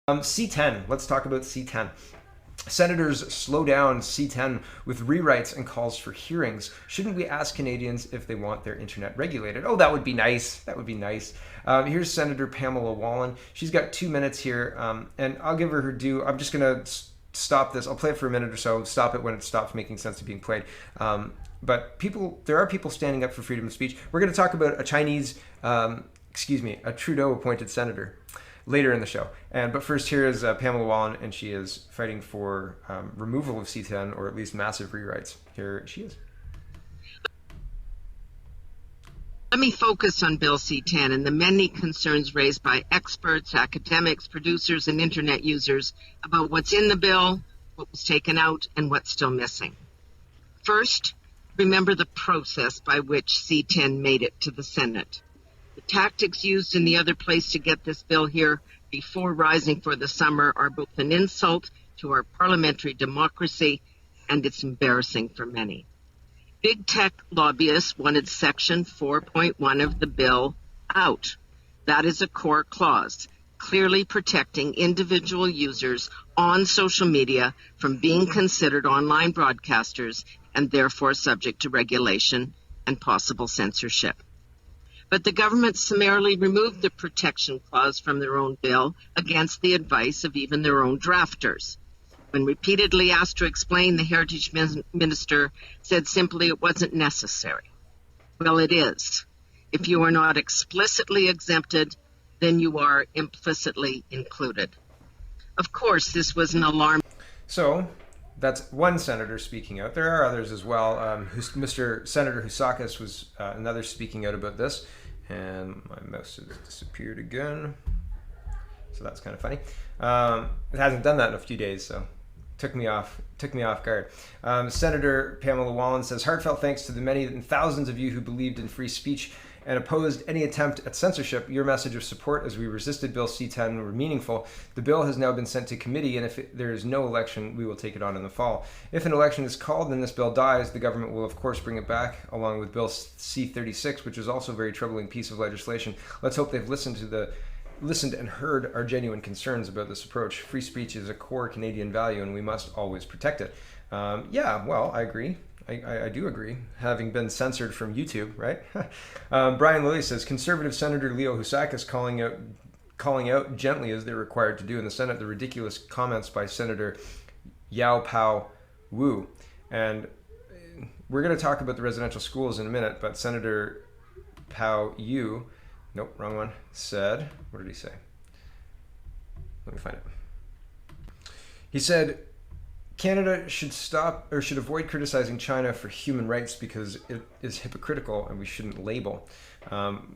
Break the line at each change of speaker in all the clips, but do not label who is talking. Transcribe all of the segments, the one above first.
C10. Let's talk about C10. Senators slow down C10 with rewrites and calls for hearings. Shouldn't we ask Canadians if they want their internet regulated? Oh, that would be nice. That would be nice. Here's Senator Pamela Wallin. She's got 2 minutes here, and I'll give her her due. I'm just going to stop this. I'll play it for a minute or so, stop it when it stops making sense to being played. But there are people standing up for freedom of speech. We're going to talk about a a Trudeau-appointed senator later in the show. But first, here is Pamela Wallin, and she is fighting for removal of C10, or at least massive rewrites. Here she is.
Let me focus on Bill C10 and the many concerns raised by experts, academics, producers, and internet users about what's in the bill, what was taken out, and what's still missing. First, remember the process by which C10 made it to the Senate. The tactics used in the other place to get this bill here before rising for the summer are both an insult to our parliamentary democracy, and it's embarrassing for many. Big tech lobbyists wanted Section 4.1 of the bill out. That is a core clause, clearly protecting individual users on social media from being considered online broadcasters and therefore subject to regulation and possible censorship. But the government summarily removed the protection clause from their own bill against the advice of even their own drafters. When repeatedly asked to explain, the Heritage Minister said simply it wasn't necessary. Well, it is. If you are not explicitly exempted, then you are implicitly included. Of course, this was an alarm.
So that's one senator speaking out. There are others as well. Mr. Senator Housakis was another speaking out about this. And my mouse has disappeared again. So that's kind of funny. It hasn't done that in a few days, so took me off guard. Senator Pamela Wallin says, heartfelt thanks to the many and thousands of you who believed in free speech and opposed any attempt at censorship. Your message of support as we resisted Bill C-10 were meaningful. The bill has now been sent to committee, and if there is no election, we will take it on in the fall. If an election is called and this bill dies, the government will of course bring it back, along with Bill C-36, which is also a very troubling piece of legislation. Let's hope they've listened and heard our genuine concerns about this approach. Free speech is a core Canadian value, and we must always protect it. Yeah, well, I agree. I do agree, having been censored from YouTube, right? Brian Lilly says, Conservative Senator Leo Housakis calling out gently, as they're required to do in the Senate, the ridiculous comments by Senator Yao Pao Wu. And we're going to talk about the residential schools in a minute, but Senator Pao Yu, nope, wrong one, said, what did he say? Let me find it. He said, Canada should avoid criticizing China for human rights because it is hypocritical and we shouldn't label.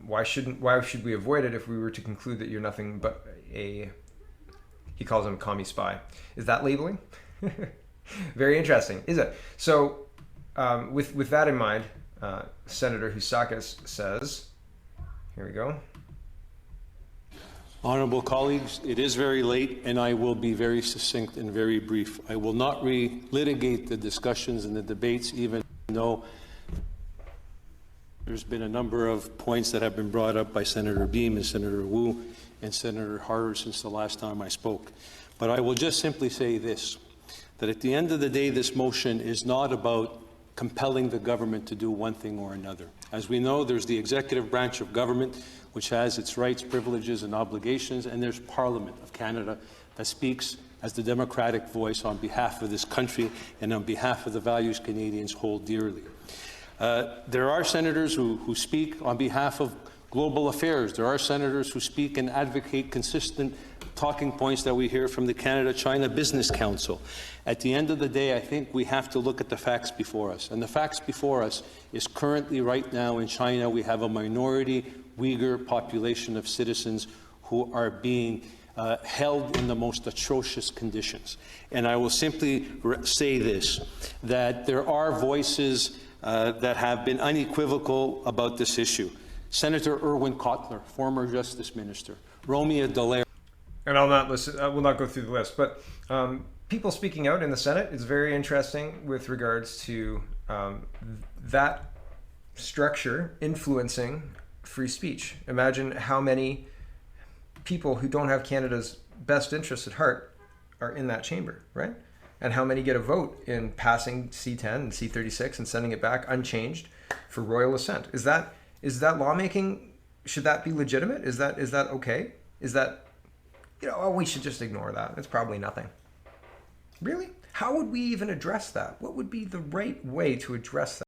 Why should we avoid it if we were to conclude that you're nothing but he calls him a commie spy. Is that labeling? Very interesting, is it? So with that in mind, Senator Housakis says, here we go.
Honourable colleagues, it is very late, and I will be very succinct and very brief. I will not relitigate the discussions and the debates, even though there's been a number of points that have been brought up by Senator Beam and Senator Wu and Senator Harder since the last time I spoke. But I will just simply say this, that at the end of the day, this motion is not about compelling the government to do one thing or another. As we know, there's the executive branch of government, which has its rights, privileges, and obligations, and there's Parliament of Canada that speaks as the democratic voice on behalf of this country and on behalf of the values Canadians hold dearly. There are senators who speak on behalf of global affairs. There are senators who speak and advocate consistent talking points that we hear from the Canada-China Business Council. At the end of the day, I think we have to look at the facts before us. And the facts before us is currently right now in China, we have a minority Uyghur population of citizens who are being held in the most atrocious conditions. And I will simply say this, that there are voices that have been unequivocal about this issue. Senator Irwin Cotler, former Justice Minister, Romeo Dallaire.
And I'll not listen. I will not go through the list, but people speaking out in the Senate is very interesting with regards to that structure influencing free speech. Imagine how many people who don't have Canada's best interests at heart are in that chamber, right? And how many get a vote in passing C10 and C36 and sending it back unchanged for royal assent? Is that lawmaking? Should that be legitimate? Is that okay? Is that, oh, we should just ignore that. It's probably nothing. Really? How would we even address that? What would be the right way to address that?